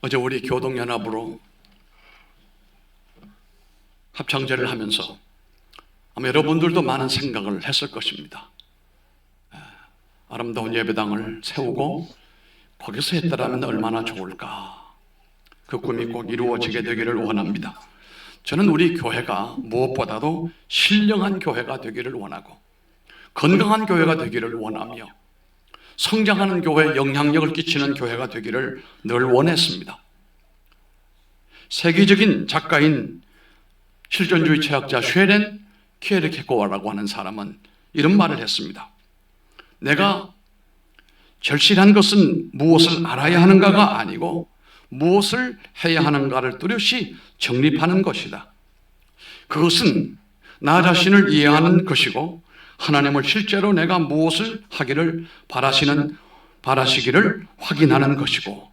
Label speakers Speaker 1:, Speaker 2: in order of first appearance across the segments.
Speaker 1: 어제 우리 교동연합으로 합창제를 하면서 아마 여러분들도 많은 생각을 했을 것입니다. 아름다운 예배당을 세우고 거기서 했더라면 얼마나 좋을까. 그 꿈이 꼭 이루어지게 되기를 원합니다. 저는 우리 교회가 무엇보다도 신령한 교회가 되기를 원하고 건강한 교회가 되기를 원하며 성장하는 교회에 영향력을 끼치는 교회가 되기를 늘 원했습니다. 세계적인 작가인 실존주의 철학자 쉐렌 키에르케고르라고 하는 사람은 이런 말을 했습니다. 내가 절실한 것은 무엇을 알아야 하는가가 아니고 무엇을 해야 하는가를 뚜렷이 정립하는 것이다. 그것은 나 자신을 이해하는 것이고 하나님을 실제로 내가 무엇을 하기를 바라시기를 확인하는 것이고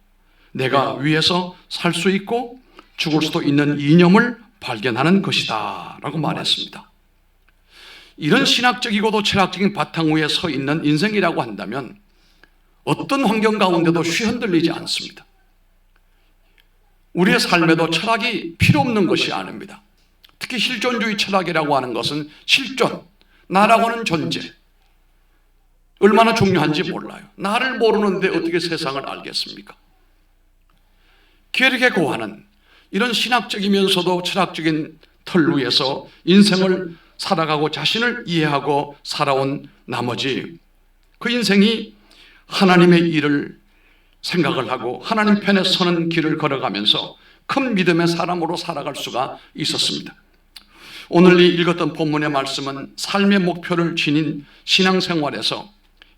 Speaker 1: 내가 위에서 살 수 있고 죽을 수도 있는 이념을 발견하는 것이다 라고 말했습니다. 이런 신학적이고도 철학적인 바탕 위에 서 있는 인생이라고 한다면 어떤 환경 가운데도 흔들리지 않습니다. 우리의 삶에도 철학이 필요 없는 것이 아닙니다. 특히 실존주의 철학이라고 하는 것은 실존, 나라고 하는 존재 얼마나 중요한지 몰라요. 나를 모르는데 어떻게 세상을 알겠습니까? 키에르케고르는 이런 신학적이면서도 철학적인 틀 위에서 인생을 살아가고 자신을 이해하고 살아온 나머지 그 인생이 하나님의 일을 생각을 하고 하나님 편에 서는 길을 걸어가면서 큰 믿음의 사람으로 살아갈 수가 있었습니다. 오늘 이 읽었던 본문의 말씀은 삶의 목표를 지닌 신앙생활에서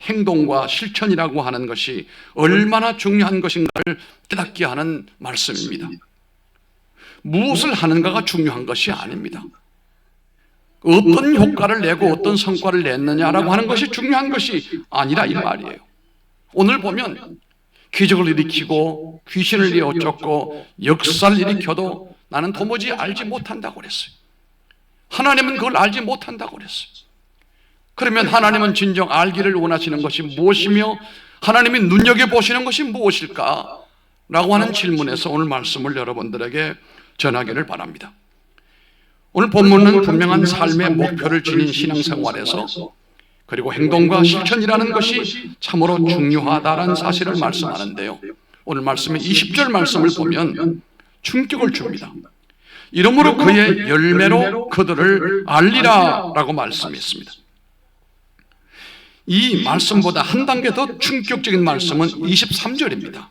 Speaker 1: 행동과 실천이라고 하는 것이 얼마나 중요한 것인가를 깨닫게 하는 말씀입니다. 무엇을 하는가가 중요한 것이 아닙니다. 어떤 효과를 내고 어떤 성과를 냈느냐라고 하는 것이 중요한 것이 아니라 이 말이에요. 오늘 보면 기적을 일으키고 귀신을 내어쫓고 역사를 일으켜도 나는 도무지 알지 못한다고 그랬어요. 하나님은 그걸 알지 못한다고 그랬어요. 그러면 하나님은 진정 알기를 원하시는 것이 무엇이며 하나님이 눈여겨보시는 것이 무엇일까? 라고 하는 질문에서 오늘 말씀을 여러분들에게 전하기를 바랍니다. 오늘 본문은 분명한 삶의 목표를 지닌 신앙생활에서 그리고 행동과 실천이라는 것이 참으로 중요하다는 사실을 말씀하는데요. 오늘 말씀의 20절 말씀을 보면 충격을 줍니다. 이러므로 그의 열매로 그들을 알리라 라고 말씀했습니다. 이 말씀보다 한 단계 더 충격적인 말씀은 23절입니다.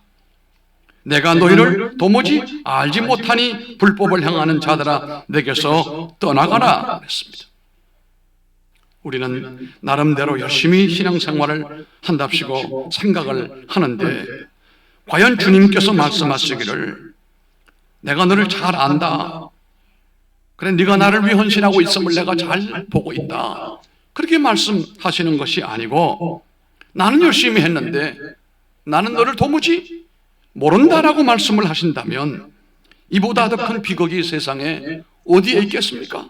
Speaker 1: 내가 너희를 도무지 알지 못하니 불법을 행하는 자들아 내게서 떠나가라 했습니다. 우리는 나름대로 열심히 신앙생활을 한답시고 생각을 하는데 과연 주님께서 말씀하시기를 내가 너를 잘 안다. 그래 네가 나를 위해 헌신하고 있음을 내가 잘 보고 있다. 그렇게 말씀하시는 것이 아니고 나는 열심히 했는데 나는 너를 도무지 모른다라고 말씀을 하신다면 이보다 더 큰 비극이 세상에 어디에 있겠습니까?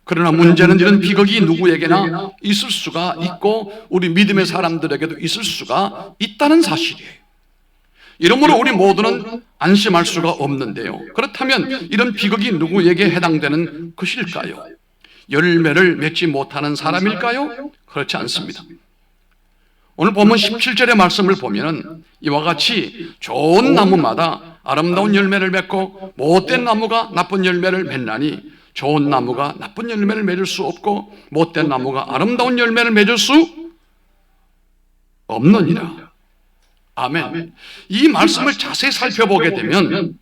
Speaker 1: 그러나 문제는 이런 비극이 누구에게나 있을 수가 있고 우리 믿음의 사람들에게도 있을 수가 있다는 사실이에요. 이러므로 우리 모두는 안심할 수가 없는데요. 그렇다면 이런 비극이 누구에게 해당되는 것일까요? 열매를 맺지 못하는 사람일까요? 그렇지 않습니다. 오늘 본문 17절의 말씀을 보면 이와 같이 좋은 나무마다 아름다운 열매를 맺고 못된 나무가 나쁜 열매를 맺나니 좋은 나무가 나쁜 열매를 맺을 수 없고 못된 나무가 아름다운 열매를 맺을 수 없느니라. 아멘. 이 말씀을 자세히 살펴보게 되면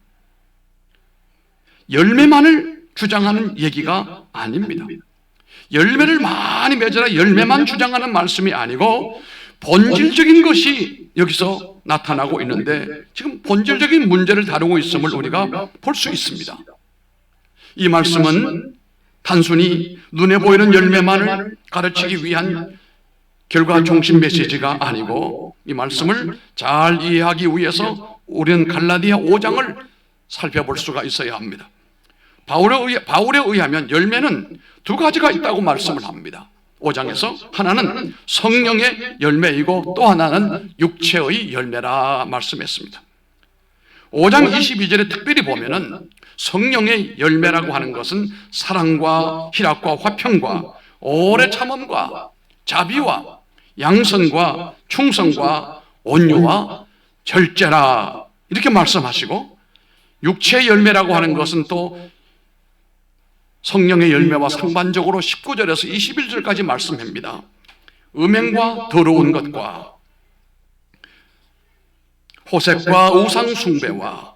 Speaker 1: 열매만을 주장하는 얘기가 아닙니다. 열매를 많이 맺어라 열매만 주장하는 말씀이 아니고 본질적인 것이 여기서 나타나고 있는데 지금 본질적인 문제를 다루고 있음을 우리가 볼 수 있습니다. 이 말씀은 단순히 눈에 보이는 열매만을 가르치기 위한 결과 중심 메시지가 아니고 이 말씀을 잘 이해하기 위해서 우리는 갈라디아 5장을 살펴볼 수가 있어야 합니다. 바울에 의하면 열매는 두 가지가 있다고 말씀을 합니다. 5장에서 하나는 성령의 열매이고 또 하나는 육체의 열매라 말씀했습니다. 5장 22절에 특별히 보면은 성령의 열매라고 하는 것은 사랑과 희락과 화평과 오래 참음과 자비와 양선과 충성과 온유와 절제라 이렇게 말씀하시고, 육체의 열매라고 하는 것은 또 성령의 열매와 상반적으로 19절에서 21절까지 말씀합니다. 음행과 더러운 것과 호색과 우상 숭배와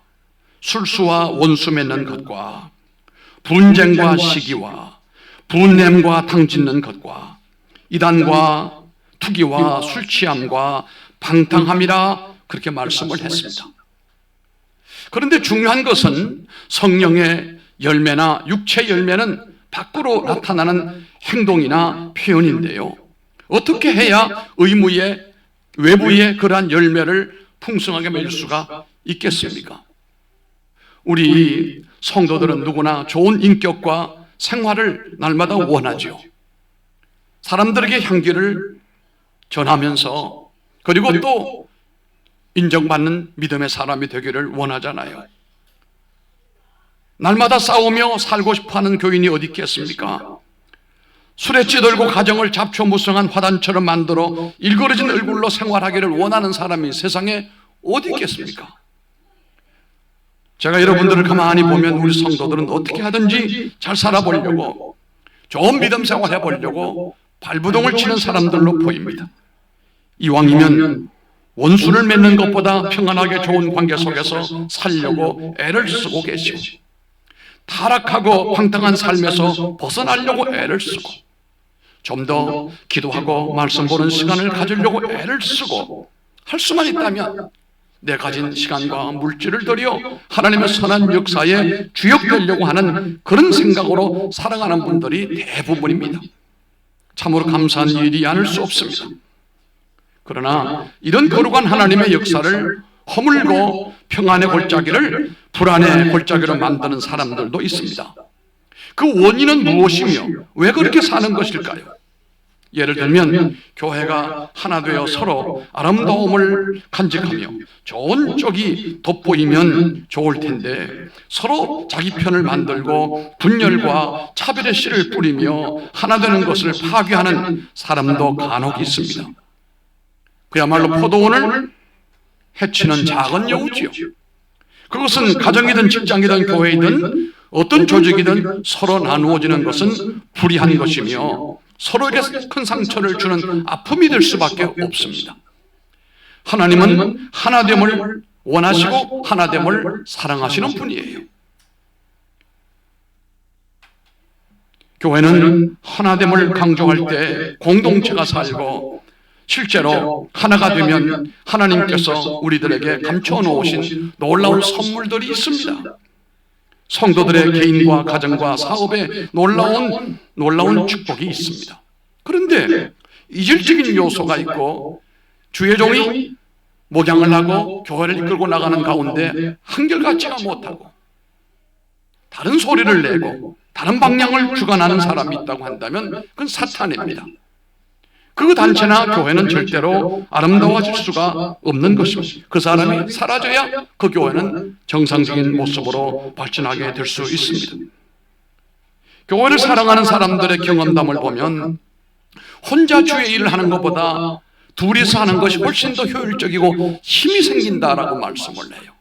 Speaker 1: 술수와 원수 맺는 것과 분쟁과 시기와 분냄과 당짓는 것과 이단과 투기와 술취함과 방탕함이라 그렇게 말씀을 했습니다. 그런데 중요한 것은 성령의 열매나 육체 열매는 밖으로 나타나는 행동이나 표현인데요, 어떻게 해야 의무의 외부의 그러한 열매를 풍성하게 맺을 수가 있겠습니까? 우리 성도들은 누구나 좋은 인격과 생활을 날마다 원하죠. 사람들에게 향기를 전하면서, 그리고 또 인정받는 믿음의 사람이 되기를 원하잖아요. 날마다 싸우며 살고 싶어하는 교인이 어디 있겠습니까? 술에 찌들고 가정을 잡초무성한 화단처럼 만들어 일그러진 얼굴로 생활하기를 원하는 사람이 세상에 어디 있겠습니까? 제가 여러분들을 가만히 보면 우리 성도들은 어떻게 하든지 잘 살아보려고, 좋은 믿음 생활 해보려고 발부동을 치는 사람들로 보입니다. 이왕이면 원수를 맺는 것보다 평안하게 좋은 관계 속에서 살려고 애를 쓰고 계시고, 타락하고 방탕한 삶에서 벗어나려고 애를 쓰고, 좀 더 기도하고 말씀 보는 시간을 가지려고 애를 쓰고, 할 수만 있다면 내 가진 시간과 물질을 들여 하나님의 선한 역사에 주역되려고 하는 그런 생각으로 살아가는 분들이 대부분입니다. 참으로 감사한 일이 아닐 수 없습니다. 그러나 이런 거룩한 하나님의 역사를 허물고 평안의 골짜기를 불안의 골짜기로 만드는 사람들도 있습니다. 그 원인은 무엇이며 왜 그렇게 사는 것일까요? 예를 들면 교회가 하나 되어 서로 아름다움을 간직하며 좋은 쪽이 돋보이면 좋을 텐데, 서로 자기 편을 만들고 분열과 차별의 씨를 뿌리며 하나 되는 것을 파괴하는 사람도 간혹 있습니다. 그야말로 포도원을 해치는 작은 여우지요. 그것은 가정이든 직장이든 교회이든 어떤 조직이든 서로 나누어지는 것은 불의한 것이며 서로에게 큰 상처를 주는 아픔이 될 수밖에 없습니다. 하나님은 하나됨을 원하시고 하나됨을 사랑하시는 분이에요. 교회는 하나됨을 강조할 때 공동체가 살고, 실제로 하나가 되면 하나님께서 우리들에게 감춰 놓으신 놀라운 선물들이 있습니다. 성도들의 개인과 가정과 사업에 놀라운 축복이 있습니다. 그런데 이질적인 요소가 있고, 주의 종이 목양을 하고 교회를 이끌고 나가는 가운데 한결같지가 못하고 다른 소리를 내고 다른 방향을 주관하는 사람이 있다고 한다면 그건 사탄입니다. 그 단체나 교회는 절대로 아름다워질 수가 없는 것입니다. 그 사람이 사라져야 그 교회는 정상적인 모습으로 발전하게 될 수 있습니다. 교회를 사랑하는 사람들의 경험담을 보면 혼자 주의 일을 하는 것보다 둘이서 하는 것이 훨씬 더 효율적이고 힘이 생긴다라고 말씀을 해요.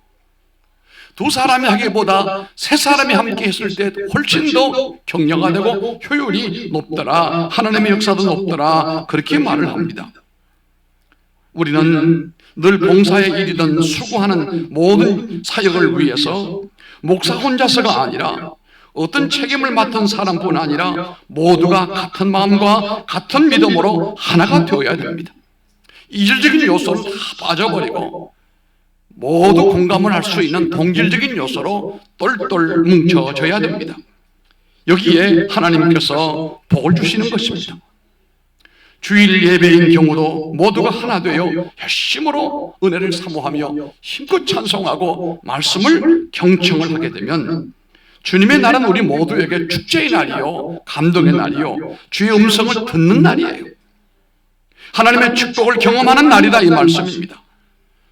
Speaker 1: 두 사람이 하기보다 세 사람이 함께 했을 때 훨씬 더 격려가 되고 효율이 높더라, 하나님의 역사도 높더라, 그렇게 말을 합니다. 우리는 늘 봉사의 일이든 수고하는 모든 사역을 위해서 목사 혼자서가 아니라 어떤 책임을 맡은 사람뿐 아니라 모두가 같은 마음과 같은 믿음으로 하나가 되어야 됩니다. 이질적인 요소는 다 빠져버리고 모두 공감을 할 수 있는 동질적인 요소로 똘똘 뭉쳐져야 됩니다. 여기에 하나님께서 복을 주시는 것입니다. 주일 예배인 경우도 모두가 하나 되어 열심으로 은혜를 사모하며 힘껏 찬송하고 말씀을 경청을 하게 되면 주님의 날은 우리 모두에게 축제의 날이요, 감동의 날이요, 주의 음성을 듣는 날이에요. 하나님의 축복을 경험하는 날이다, 이 말씀입니다.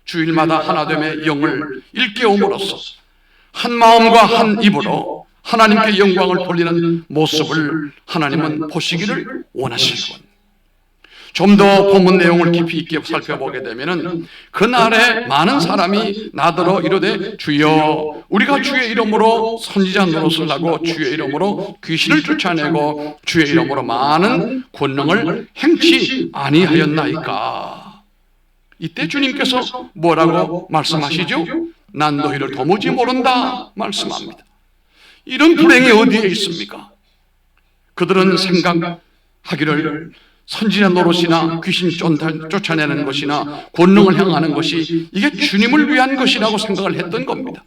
Speaker 1: 주일마다 하나됨의 영을 일깨움으로써 한 마음과 한 입으로 하나님께 영광을 돌리는 모습을 하나님은 보시기를 원하시고, 좀 더 본문 내용을 깊이 있게 살펴보게 되면은 그날에 많은 사람이 나더러 이르되 주여 우리가 주의 이름으로 선지자 노릇을 하고 주의 이름으로 귀신을 쫓아내고 주의 이름으로 많은 권능을 행치 아니하였나이까. 이때 주님께서 뭐라고 말씀하시죠? 난 너희를 도무지 모른다 말씀합니다. 이런 불행이 어디에 있습니까? 그들은 생각하기를 선지자 노릇이나 귀신 쫓아내는 것이나 권능을 행하는 것이 이게 주님을 위한 것이라고 생각을 했던 겁니다.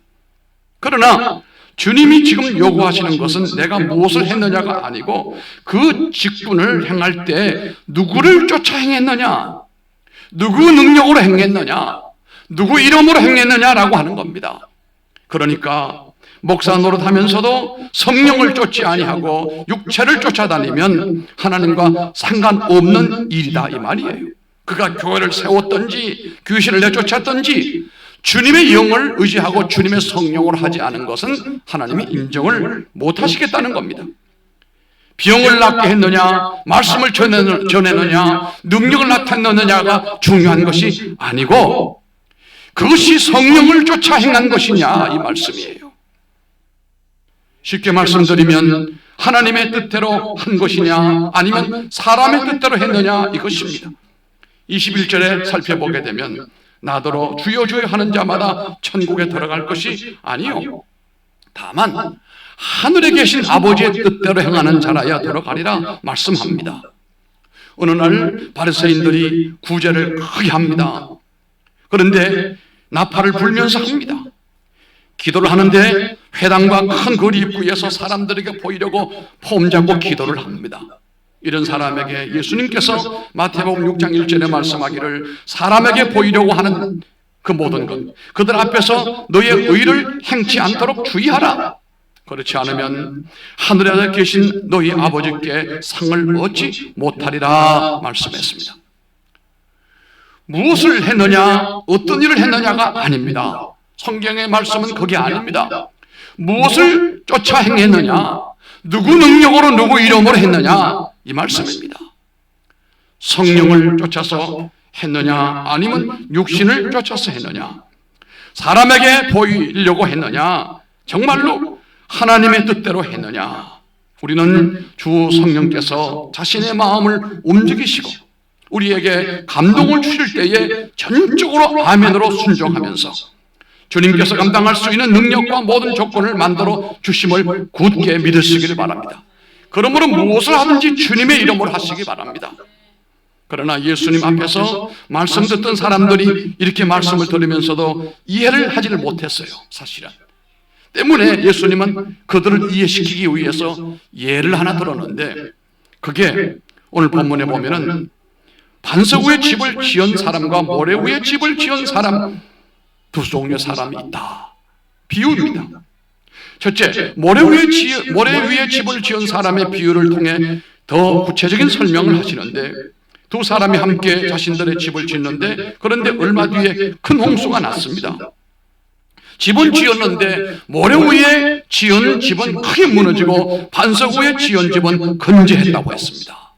Speaker 1: 그러나 주님이 지금 요구하시는 것은 내가 무엇을 했느냐가 아니고 그 직분을 행할 때 누구를 쫓아 행했느냐, 누구 능력으로 행했느냐, 누구 이름으로 행했느냐라고 하는 겁니다. 그러니까 목사 노릇하면서도 성령을 쫓지 아니하고 육체를 쫓아다니면 하나님과 상관없는 일이다 이 말이에요. 그가 교회를 세웠든지 귀신을 내쫓았든지 주님의 영을 의지하고 주님의 성령으로 하지 않은 것은 하나님이 인정을 못하시겠다는 겁니다. 병을 낫게 했느냐, 말씀을 전했느냐, 능력을 나타냈느냐가 중요한 것이 아니고 그것이 성령을 쫓아 행한 것이냐 이 말씀이에요. 쉽게 말씀드리면 하나님의 뜻대로 한 것이냐 아니면 사람의 뜻대로 했느냐 이것입니다. 21절에 살펴보게 되면 나더러 주여 주여 하는 자마다 천국에 들어갈 것이 아니요 다만 하늘에 계신 아버지의 뜻대로 행하는 자라야 들어가리라 말씀합니다. 어느 날 바리새인들이 구제를 크게 합니다. 그런데 나팔을 불면서 합니다. 기도를 하는데 회당과 큰 거리 입구에서 사람들에게 보이려고 폼 잡고 기도를 합니다. 이런 사람에게 예수님께서 마태복음 6장 1절에 말씀하기를 사람에게 보이려고 하는 그 모든 것, 그들 앞에서 너의 의를 행치 않도록 주의하라. 그렇지 않으면 하늘에 계신 너희 아버지께 상을 얻지 못하리라 말씀했습니다. 무엇을 했느냐, 어떤 일을 했느냐가 아닙니다. 성경의 말씀은 그게 아닙니다. 무엇을 쫓아 행했느냐, 누구 능력으로 누구 이름으로 했느냐 이 말씀입니다. 성령을 쫓아서 했느냐 아니면 육신을 쫓아서 했느냐, 사람에게 보이려고 했느냐, 정말로 하나님의 뜻대로 했느냐. 우리는 주 성령께서 자신의 마음을 움직이시고 우리에게 감동을 주실 때에 전적으로 아멘으로 순종하면서 주님께서 감당할 수 있는 능력과 모든 조건을 만들어 주심을 굳게 믿으시기를 바랍니다. 그러므로 무엇을 하든지 주님의 이름으로 하시기 바랍니다. 그러나 예수님 앞에서 말씀 듣던 사람들이 이렇게 말씀을 들으면서도 이해를 하지를 못했어요. 사실은. 때문에 예수님은 그들을 이해시키기 위해서 예를 하나 들었는데, 그게 오늘 본문에 보면은 반석 위에 집을 지은 사람과 모래 위에 집을 지은 사람, 두 종류의 사람이 있다. 비유입니다. 첫째, 모래 위에 집을 지은 사람의 비유를 통해 더 구체적인 설명을 하시는데, 두 사람이 함께 자신들의 집을 짓는데, 그런데 얼마 뒤에 큰 홍수가 났습니다. 집은 지었는데 모래 위에 지은 집은 크게 무너지고 반석 위에 지은 집은 건재했다고 했습니다.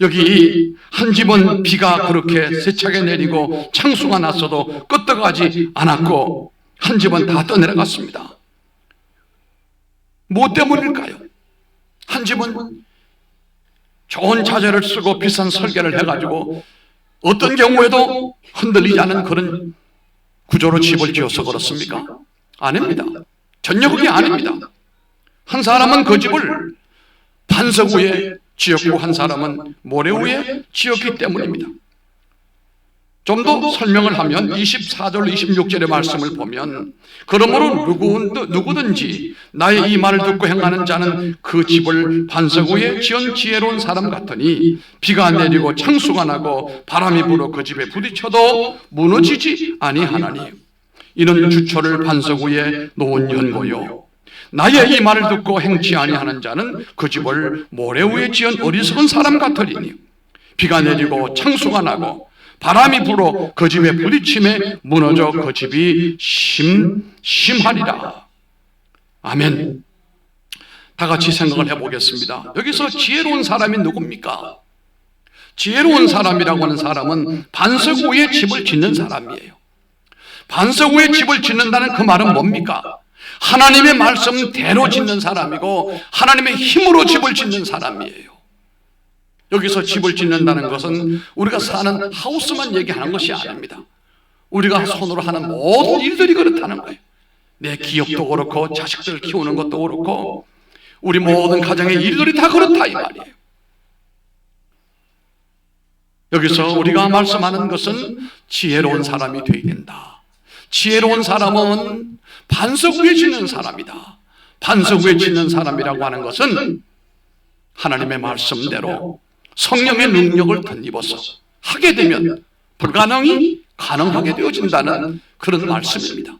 Speaker 1: 여기 한 집은 비가 그렇게 세차게 내리고 창수가 났어도 끄떡하지 않았고, 한 집은 다 떠내려갔습니다. 뭐 때문일까요? 한 집은 좋은 자재를 쓰고 비싼 설계를 해가지고 어떤 경우에도 흔들리지 않은 그런 구조로 집을 지어서 그렇습니까? 아닙니다. 전혀 그게 아닙니다. 한 사람은 그 집을 반석 위에 지었고 한 사람은 모래 위에 지었기 때문입니다. 좀 더 설명을 하면 24절 26절의 말씀을 보면, 그러므로 누구든지 나의 이 말을 듣고 행하는 자는 그 집을 반석 위에 지은 지혜로운 사람 같으니 비가 내리고 창수가 나고 바람이 불어 그 집에 부딪혀도 무너지지 아니하나니 이는 주초를 반석 위에 놓은 연고요 나의 이 말을 듣고 행치 아니하는 자는 그 집을 모래 위에 지은 어리석은 사람 같으리니 비가 내리고 창수가 나고 바람이 불어 그 집에 부딪힘에 무너져 그 집이 심하리라. 아멘. 다 같이 생각을 해보겠습니다. 여기서 지혜로운 사람이 누굽니까? 지혜로운 사람이라고 하는 사람은 반석 위에 집을 짓는 사람이에요. 반석 위에 집을 짓는다는 그 말은 뭡니까? 하나님의 말씀대로 짓는 사람이고 하나님의 힘으로 집을 짓는 사람이에요. 여기서 집을 짓는다는 것은 우리가 사는 하우스만 얘기하는 것이 아닙니다. 우리가 손으로 하는 모든 일들이 그렇다는 거예요. 내 기업도 그렇고 자식들 키우는 것도 그렇고 우리 모든 가정의 일들이 다 그렇다 이 말이에요. 여기서 우리가 말씀하는 것은 지혜로운 사람이 되어야 된다. 지혜로운 사람은 반석 위에 짓는 사람이다. 반석 위에 짓는 사람이라고 하는 것은 하나님의 말씀대로 성령의 능력을 덧입어서 하게 되면 불가능이 가능하게 되어진다는 그런 말씀입니다.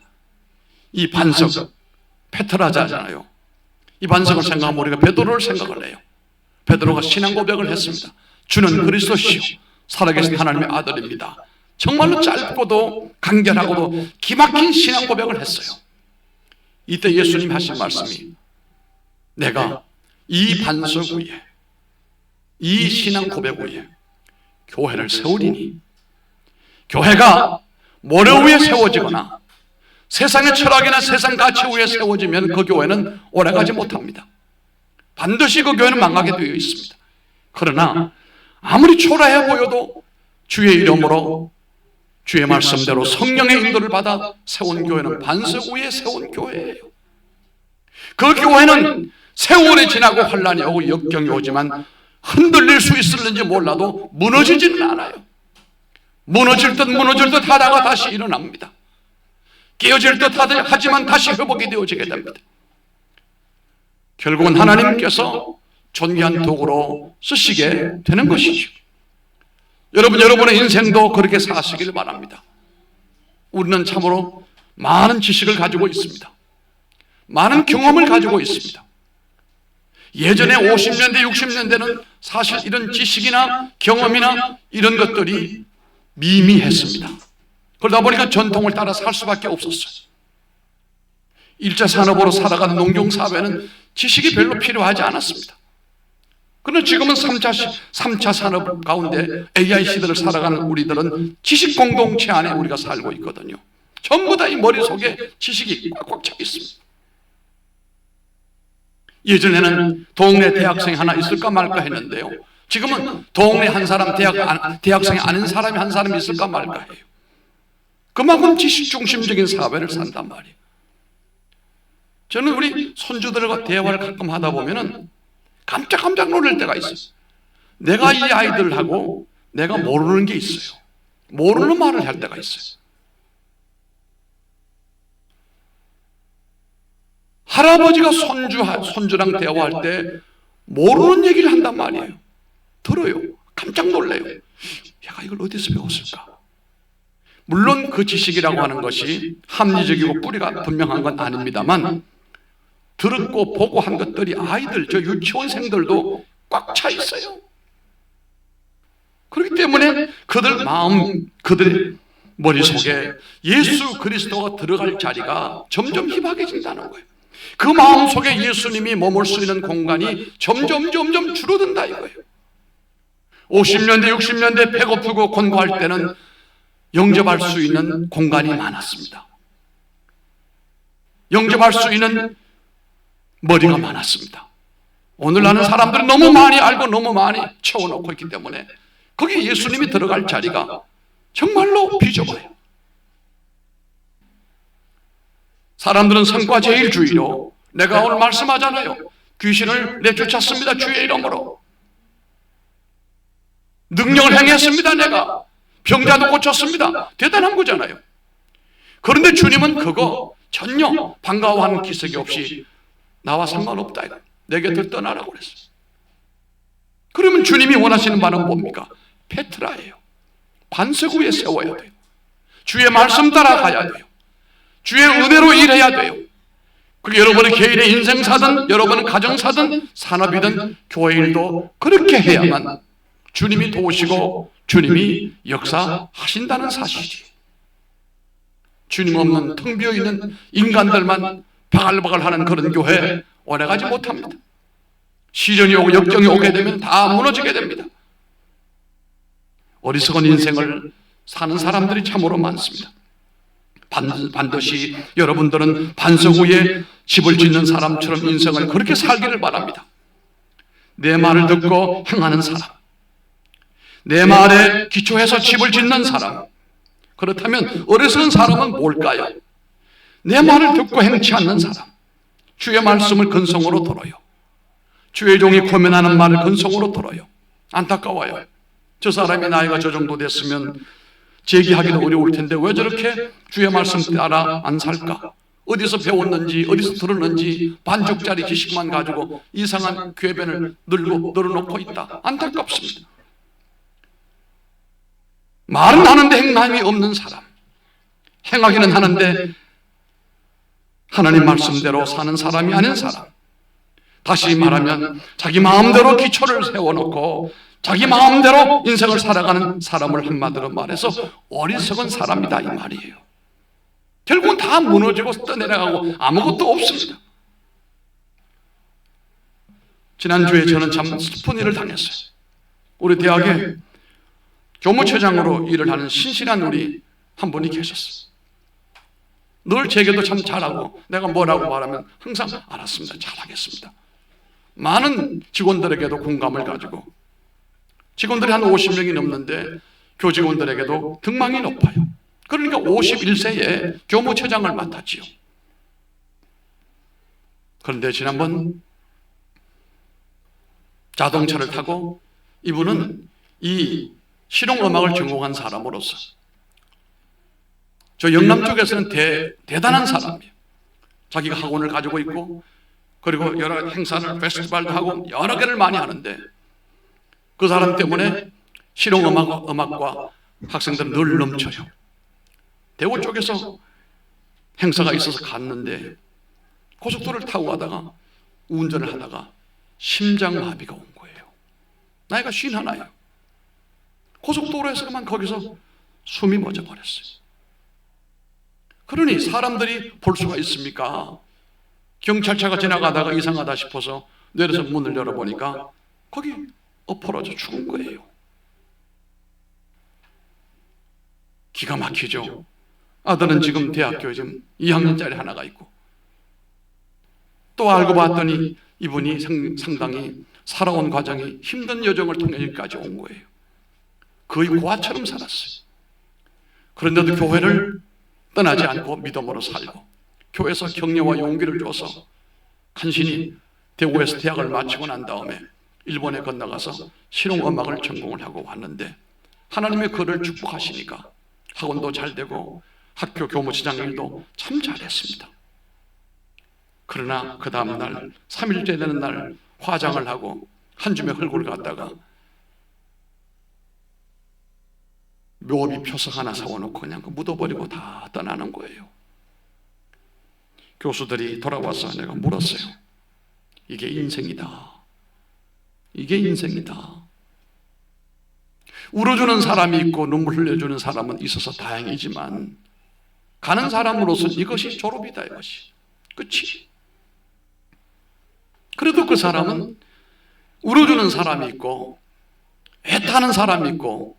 Speaker 1: 이 반석, 페트라자잖아요. 이 반석을 생각하면 우리가 베드로를 생각을 해요. 베드로가 신앙 고백을 했습니다. 주는 그리스도시요 살아계신 하나님의 아들입니다. 정말로 짧고도 간결하고도 기막힌 신앙 고백을 했어요. 이때 예수님이 하신 말씀이 내가 이 반석 위에 이 신앙 고백 위에 교회를 세우리니 교회가 모래 위에 세워지거나 세상의 철학이나 세상 가치 위에 세워지면 그 교회는 오래가지 못합니다. 반드시 그 교회는 망하게 되어 있습니다. 그러나 아무리 초라해 보여도 주의 이름으로 주의 말씀대로 성령의 인도를 받아 세운 교회는 반석 위에 세운 교회예요. 그 교회는 세월이 지나고 환란이 오고 역경이 오지만 흔들릴 수 있을는지 몰라도 무너지지는 않아요. 무너질 듯 하다가 다시 일어납니다. 깨어질 듯 하지만 다시 회복이 되어지게 됩니다. 결국은 하나님께서 존귀한 도구로 쓰시게 되는 것이죠. 여러분의 인생도 그렇게 사시길 바랍니다. 우리는 참으로 많은 지식을 가지고 있습니다. 많은 경험을 가지고 있습니다. 예전에 50년대, 60년대는 사실 이런 지식이나 경험이나 이런 것들이 미미했습니다. 그러다 보니까 전통을 따라 살 수밖에 없었어요. 1차 산업으로 살아가는 농경사회는 지식이 별로 필요하지 않았습니다. 그러나 지금은 3차 산업 가운데 AI 시대를 살아가는 우리들은 지식 공동체 안에 우리가 살고 있거든요. 전부 다 이 머릿속에 지식이 꽉꽉 차 있습니다. 예전에는 동네 대학생이 하나 있을까 말까 했는데요. 지금은 동네 한 사람 대학생이 아닌 사람이 한 사람 있을까 말까 해요. 그만큼 지식 중심적인 사회를 산단 말이에요. 저는 우리 손주들과 대화를 가끔 하다 보면은 깜짝 놀랄 때가 있어요. 내가 이 아이들하고 내가 모르는 게 있어요. 모르는 말을 할 때가 있어요. 할아버지가 손주랑 대화할 때 모르는 얘기를 한단 말이에요. 들어요. 깜짝 놀래요. 얘가 이걸 어디서 배웠을까? 물론 그 지식이라고 하는 것이 합리적이고 뿌리가 분명한 건 아닙니다만 들었고 보고 한 것들이 아이들, 저 유치원생들도 꽉 차 있어요. 그렇기 때문에 그들 마음, 그들의 머릿속에 예수 그리스도가 들어갈 자리가 점점 희박해진다는 거예요. 그 마음속에 예수님이 머물 수 있는 공간이 점점 줄어든다 이거예요. 50년대, 60년대 배고프고 곤고할 때는 영접할 수 있는 공간이 많았습니다. 영접할 수 있는 머리가 많았습니다. 오늘날은 사람들이 너무 많이 알고 너무 많이 채워놓고 있기 때문에 거기에 예수님이 들어갈 자리가 정말로 비좁아요. 사람들은 성과제일주의로 내가 오늘 말씀하잖아요. 귀신을 내쫓았습니다. 주의 이름으로. 능력을 행했습니다. 내가. 병자도 고쳤습니다. 대단한 거잖아요. 그런데 주님은 그거 전혀 반가워하는 기색이 없이 나와 상관없다. 내 곁을 떠나라고 그랬어요. 그러면 주님이 원하시는 바는 뭡니까? 페트라예요. 반석 위에 세워야 돼요. 주의 말씀 따라가야 돼요. 주의 은혜로 일해야 돼요. 그 여러분의 개인의 인생사든 여러분의 가정사든 산업이든 교회 일도 그렇게 해야만 주님이 도우시고 주님이 역사하신다는 사실이. 주님 없는 텅 비어있는 인간들만 바글바글하는 그런 교회 오래가지 못합니다. 시련이 오고 역경이 오게 되면 다 무너지게 됩니다. 어리석은 인생을 사는 사람들이 참으로 많습니다. 반드시 여러분들은 반석 위에 집을 짓는 사람처럼 인생을 그렇게 살기를 바랍니다. 내 말을 듣고 행하는 사람, 내 말에 기초해서 집을 짓는 사람. 그렇다면 어리석은 사람은 뭘까요? 내 말을 듣고 행치 않는 사람, 주의 말씀을 근성으로 들어요. 주의 종이 고면하는 말을 근성으로 들어요. 안타까워요. 저 사람이 나이가 저 정도 됐으면 제기하기도 어려울 텐데 왜 저렇게 주의 말씀 따라 안 살까? 어디서 배웠는지 어디서 들었는지 반죽짜리 지식만 가지고 이상한 궤변을 늘어놓고 있다. 안타깝습니다. 말은 하는데 행함이 없는 사람, 행하기는 하는데 하나님 말씀대로 사는 사람이 아닌 사람, 다시 말하면 자기 마음대로 기초를 세워놓고 자기 마음대로 인생을 살아가는 사람을 한마디로 말해서 어리석은 사람이다 이 말이에요. 결국은 다 무너지고 떠내려가고 아무것도 없습니다. 지난주에 저는 참 슬픈 일을 당했어요. 우리 대학에 교무처장으로 일을 하는 신실한 우리 한 분이 계셨어요. 늘 제게도 참 잘하고 내가 뭐라고 말하면 항상 알았습니다. 잘하겠습니다. 많은 직원들에게도 공감을 가지고 직원들이 한 50명이 넘는데 교직원들에게도 등망이 높아요. 그러니까 51세에 교무처장을 맡았지요. 그런데 지난번 자동차를 타고 이분은 이 실용음악을 전공한 사람으로서 저 영남 쪽에서는 대단한 사람이에요. 자기가 학원을 가지고 있고 그리고 여러 행사를 페스티벌도 하고 여러 개를 많이 하는데 그 사람 때문에 실용음악과 학생들은 늘 넘쳐요. 대구 쪽에서 행사가 있어서 갔는데 고속도로를 타고 가다가 운전을 하다가 심장마비가 온 거예요. 나이가 51예요. 고속도로에서만 거기서 숨이 멎어버렸어요. 그러니 사람들이 볼 수가 있습니까? 경찰차가 지나가다가 이상하다 싶어서 내려서 문을 열어보니까 거기 엎어져 죽은 거예요. 기가 막히죠. 아들은 지금 대학교에 지금 2학년짜리 하나가 있고 또 알고 봤더니 이분이 상당히 살아온 과정이 힘든 여정을 통해 여기까지 온 거예요. 거의 고아처럼 살았어요. 그런데도 교회를 떠나지 않고 믿음으로 살고 교회에서 격려와 용기를 줘서 간신히 대구에서 대학을 마치고 난 다음에 일본에 건너가서 실용음악을 전공을 하고 왔는데 하나님의 그를 축복하시니까 학원도 잘 되고 학교 교무처장 일도 참 잘했습니다. 그러나 그 다음날 3일째 되는 날 화장을 하고 한 줌의 흙을 갖다가 묘비 표석 하나 사와놓고 그냥 묻어버리고 다 떠나는 거예요. 교수들이 돌아와서 내가 물었어요. 이게 인생이다. 이게 인생이다. 울어주는 사람이 있고 눈물 흘려주는 사람은 있어서 다행이지만 가는 사람으로서는 이것이 졸업이다. 이것이 끝이. 그래도 그 사람은 울어주는 사람이 있고 애타는 사람이 있고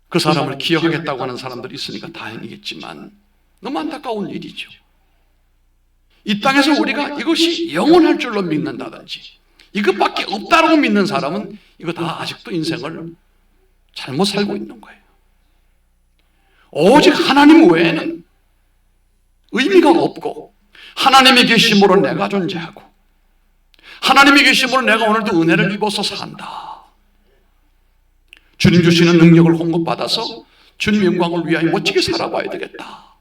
Speaker 1: 그 사람을 기억하겠다고 하는 사람들이 있으니까 다행이겠지만 너무 안타까운 일이죠. 이 땅에서 우리가 이것이 영원할 줄로 믿는다든지 이것밖에 없다라고 믿는 사람은 이거 다 아직도 인생을 잘못 살고 있는 거예요. 오직 하나님 외에는 의미가 없고 하나님의 계심으로 내가 존재하고 하나님의 계심으로 내가 오늘도 은혜를 입어서 산다. 주님 주시는 능력을 공급받아서 주님 영광을 위하여 멋지게 살아봐야 되겠다.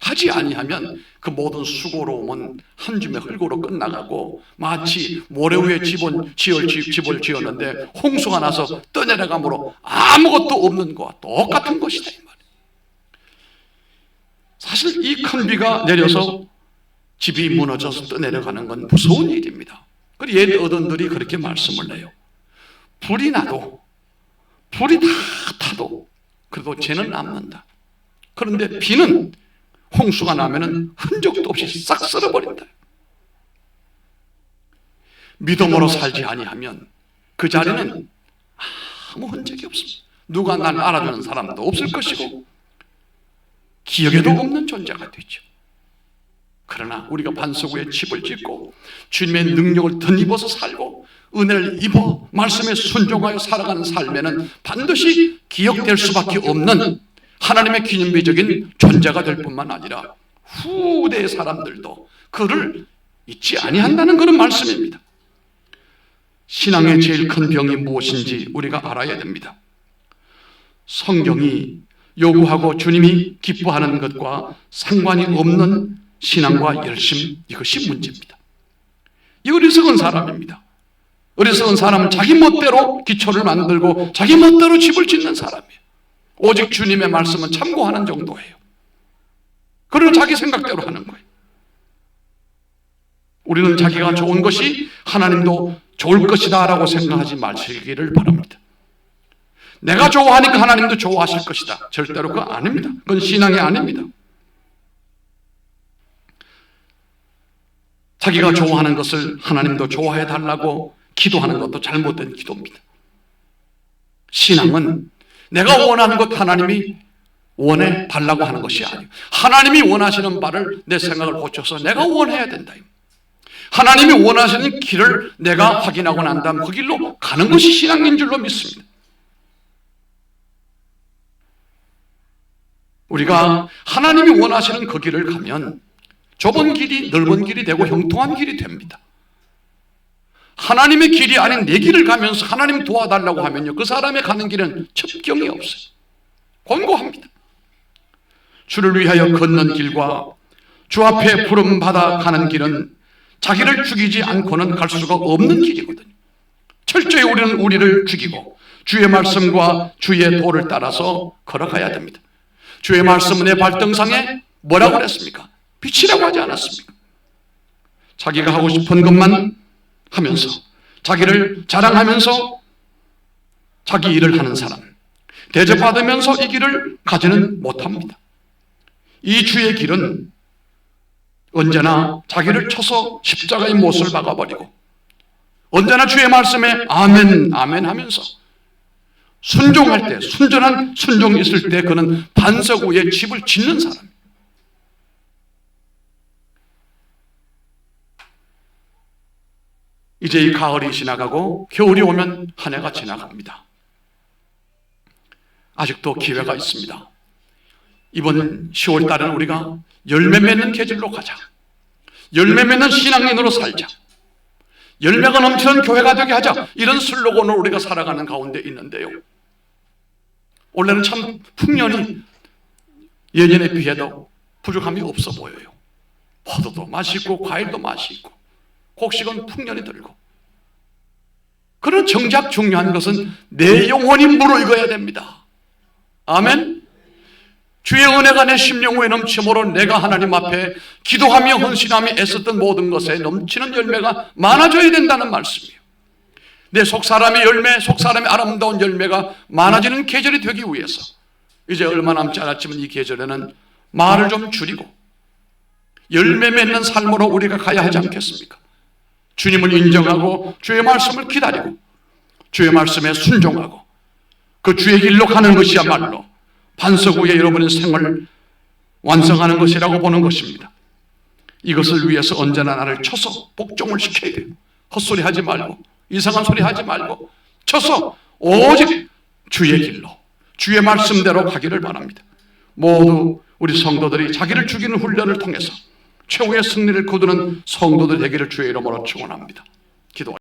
Speaker 1: 하지 아니하면 그 모든 수고로움은 한 줌의 흙으로 끝나가고 마치 모래 위에 집을 지었는데 홍수가 나서 떠내려가므로 아무것도 없는 것과 똑같은 것이다 이 말이에요. 사실 이 큰 비가 내려서 집이 무너져서 떠내려가는 건 무서운 일입니다. 그리고 옛 어른들이 그렇게 말씀을 해요. 불이 나도 불이 다 타도 그래도 죄는 남는다. 그런데 비는 홍수가 나면은 흔적도 없이 싹 쓸어버린다. 믿음으로 살지 아니하면 그 자리는 아무 흔적이 없습니다. 누가 날 알아주는 사람도 없을 것이고 기억에도 없는 존재가 되죠. 그러나 우리가 반석 위에 집을 짓고 주님의 능력을 덧입어서 살고 은혜를 입어 말씀에 순종하여 살아가는 삶에는 반드시 기억될 수밖에 없는 하나님의 기념비적인 존재가 될 뿐만 아니라 후대의 사람들도 그를 잊지 아니한다는 그런 말씀입니다. 신앙의 제일 큰 병이 무엇인지 우리가 알아야 됩니다. 성경이 요구하고 주님이 기뻐하는 것과 상관이 없는 신앙과 열심, 이것이 문제입니다. 이 어리석은 사람입니다. 어리석은 사람은 자기 멋대로 기초를 만들고 자기 멋대로 집을 짓는 사람이에요. 오직 주님의 말씀은 참고하는 정도예요. 그러나 자기 생각대로 하는 거예요. 우리는 자기가 좋은 것이 하나님도 좋을 것이다 라고 생각하지 마시기를 바랍니다. 내가 좋아하니까 하나님도 좋아하실 것이다. 절대로 그거 아닙니다. 그건 신앙이 아닙니다. 자기가 좋아하는 것을 하나님도 좋아해 달라고 기도하는 것도 잘못된 기도입니다. 신앙은 내가 원하는 것 하나님이 원해 달라고 하는 것이 아니에요. 하나님이 원하시는 바를 내 생각을 고쳐서 내가 원해야 된다. 하나님이 원하시는 길을 내가 확인하고 난 다음 그 길로 가는 것이 신앙인 줄로 믿습니다. 우리가 하나님이 원하시는 그 길을 가면 좁은 길이 넓은 길이 되고 형통한 길이 됩니다. 하나님의 길이 아닌 내 길을 가면서 하나님 도와달라고 하면요, 그 사람의 가는 길은 첩경이 없어요. 권고합니다. 주를 위하여 걷는 길과 주 앞에 부름받아 가는 길은 자기를 죽이지 않고는 갈 수가 없는 길이거든요. 철저히 우리는 우리를 죽이고 주의 말씀과 주의 도를 따라서 걸어가야 됩니다. 주의 말씀은 내 발등상에 뭐라고 그랬습니까? 빛이라고 하지 않았습니까? 자기가 하고 싶은 것만 하면서 자기를 자랑하면서 자기 일을 하는 사람, 대접받으면서 이 길을 가지는 못합니다. 이 주의 길은 언제나 자기를 쳐서 십자가의 못을 박아버리고 언제나 주의 말씀에 아멘 아멘 하면서 순종할 때, 순전한 순종이 있을 때 그는 반석 위에 집을 짓는 사람입니다. 이제 이 가을이 지나가고 겨울이 오면 한 해가 지나갑니다. 아직도 기회가 있습니다. 이번 10월 달은 우리가 열매 맺는 계절로 가자. 열매 맺는 신앙인으로 살자. 열매가 넘치는 교회가 되게 하자. 이런 슬로건으로 우리가 살아가는 가운데 있는데요. 원래는 참 풍년이 예년에 비해도 부족함이 없어 보여요. 포도도 맛있고 과일도 맛있고 곡식은 풍년이 들고. 그런 정작 중요한 것은 내 영혼이 무르익어야 됩니다. 아멘. 주의 은혜가 내 심령후에 넘침으로 내가 하나님 앞에 기도하며 헌신하며 애썼던 모든 것에 넘치는 열매가 많아져야 된다는 말씀이에요. 내 속사람의 열매, 속사람의 아름다운 열매가 많아지는 계절이 되기 위해서 이제 얼마 남지 않았지만 이 계절에는 말을 좀 줄이고 열매 맺는 삶으로 우리가 가야 하지 않겠습니까? 주님을 인정하고 주의 말씀을 기다리고 주의 말씀에 순종하고 그 주의 길로 가는 것이야말로 반석 위에 여러분의 생을 완성하는 것이라고 보는 것입니다. 이것을 위해서 언제나 나를 쳐서 복종을 시켜야 돼요. 헛소리 하지 말고 이상한 소리 하지 말고 쳐서 오직 주의 길로 주의 말씀대로 가기를 바랍니다. 모두 우리 성도들이 자기를 죽이는 훈련을 통해서 최후의 승리를 거두는 성도들 되기를 주의 이름으로 축원합니다. 기도하십시오.